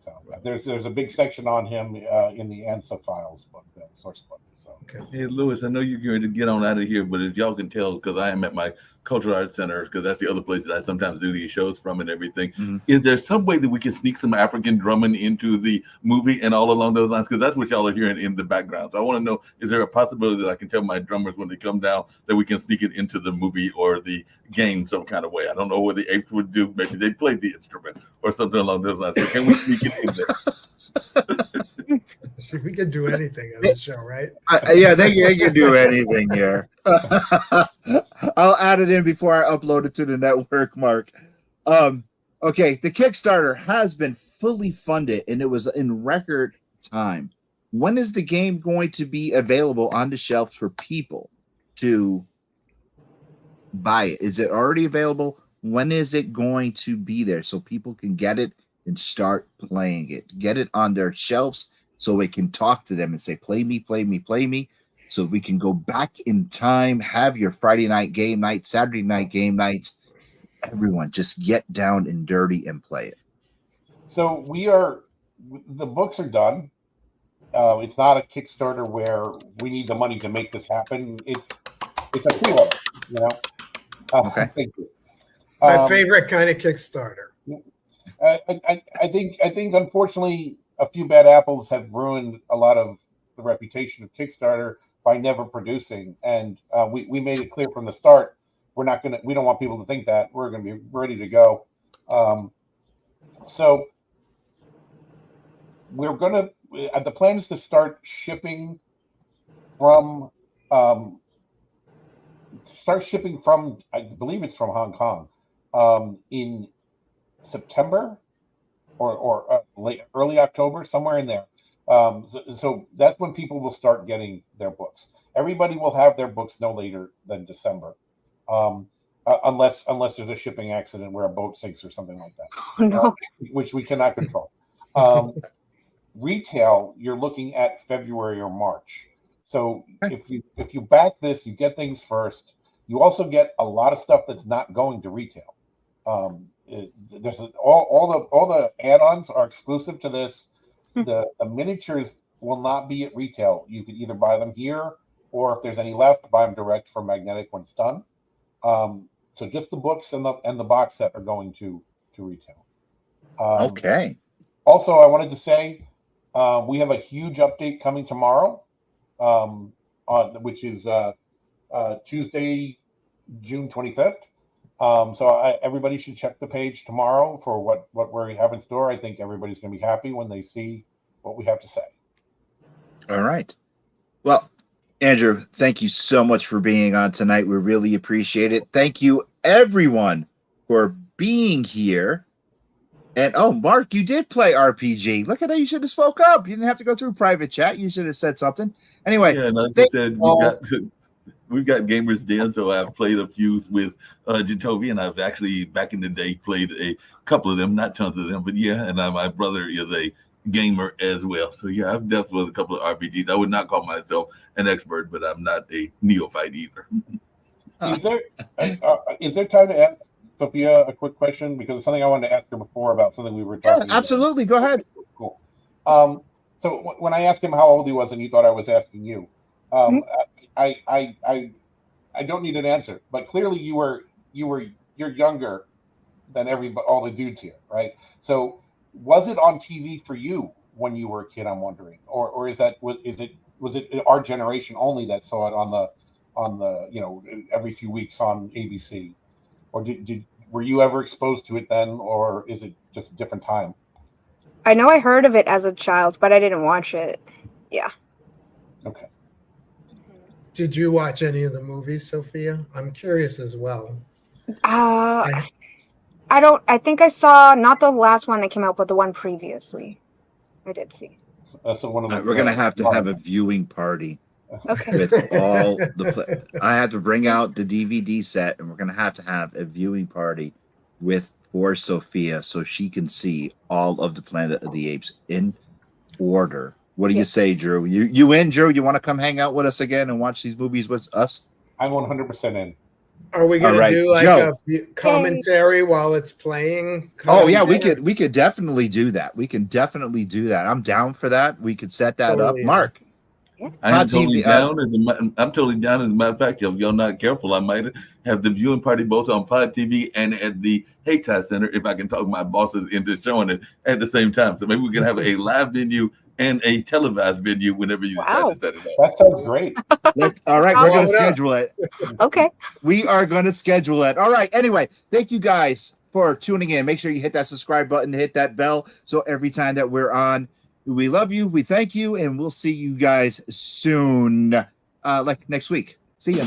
So there's a big section on him in the ANSA files book, the source book. So. Okay. Hey, Lewis, I know you're going to get on out of here, but as y'all can tell, because I am at my Cultural Arts Center, because that's the other place that I sometimes do these shows from and everything. Mm-hmm. Is there some way that we can sneak some African drumming into the movie and all along those lines? Because that's what y'all are hearing in the background. So I want to know, is there a possibility that I can tell my drummers when they come down that we can sneak it into the movie or the game some kind of way? I don't know what the apes would do. Maybe they played the instrument or something along those lines. So can we sneak it in there? We can do anything on this show, right? Yeah, they can do anything here. I'll add it in before I upload it to the network, Mark. Okay, the Kickstarter has been fully funded, and it was in record time. When is the game going to be available on the shelves for people to buy it? Is it already available? When is it going to be there so people can get it and start playing it? Get it on their shelves so it can talk to them and say, play me, play me, play me. So we can go back in time, have your Friday night game night, Saturday night game nights. Everyone just get down and dirty and play it. So the books are done. It's not a Kickstarter where we need the money to make this happen. It's a pre-order, you know. Okay. Thank you. My favorite kind of Kickstarter. I think unfortunately a few bad apples have ruined a lot of the reputation of Kickstarter by never producing. And we made it clear from the start, we don't want people to think that. We're going to be ready to go. So we're going to, the plan is to start shipping from, I believe it's from Hong Kong, in September or early October, somewhere in there. So that's when people will start getting their books. Everybody will have their books no later than December, unless there's a shipping accident where a boat sinks or something like that, No. Which we cannot control. Retail, you're looking at February or March. So if you back this, you get things first. You also get a lot of stuff that's not going to retail. There's all the add-ons are exclusive to this. The miniatures will not be at retail. You can either buy them here, or if there's any left, buy them direct from Magnetic when it's done. So just the books and the box set are going to retail. Okay. Also, I wanted to say we have a huge update coming tomorrow, which is Tuesday, June 25th. So everybody should check the page tomorrow for what we have in store. I think everybody's going to be happy when they see what we have to say. All right. Well, Andrew, thank you so much for being on tonight. We really appreciate it. Thank you, everyone, for being here. And Mark, you did play RPG. Look at that. You should have spoke up. You didn't have to go through private chat. You should have said something. Anyway, yeah, and like I said, we've got Gamers Den, so I've played a few with Jatovi, and I've actually back in the day played a couple of them, not tons of them, but yeah. And my brother is a gamer as well, so yeah, I've dealt with a couple of RPGs. I would not call myself an expert, but I'm not a neophyte either. Is there time to ask Sophia a quick question, because it's something I wanted to ask her before about something we were talking about. Absolutely. Go ahead. Cool. So when I asked him how old he was, and you thought I was asking you, I don't need an answer, but clearly you're younger than all the dudes here, right? So was it on TV for you when you were a kid? I'm wondering, or was it our generation only that saw it on the every few weeks on ABC, or were you ever exposed to it then, or is it just a different time? I know I heard of it as a child, but I didn't watch it. Yeah. Okay. Did you watch any of the movies, Sophia? I'm curious as well. I think I saw not the last one that came out, but the one previously. I did see. So one of we're gonna have to have a viewing party. Okay. With all the I have to bring out the DVD set, and we're gonna have to have a viewing party for Sophia, so she can see all of the Planet of the Apes in order. What do you say, Drew? You in, Drew? You want to come hang out with us again and watch these movies with us? I'm 100% in. Are we going to do like Joe, a commentary while it's playing? Oh yeah, we could definitely do that. We can definitely do that. I'm down for that. We could set that up. Mark. I'm totally down. I'm totally down. As a matter of fact, if y'all not careful, I might have the viewing party both on Pod TV and at the Haytie Center if I can talk my bosses into showing it at the same time. So maybe we can have a live venue and a televised venue whenever you decide to set it up. That sounds great. All right, we're going to schedule it. Okay. We are going to schedule it. All right. Anyway, thank you guys for tuning in. Make sure you hit that subscribe button, hit that bell, so every time that we're on, we love you, we thank you, and we'll see you guys soon, like next week. See ya.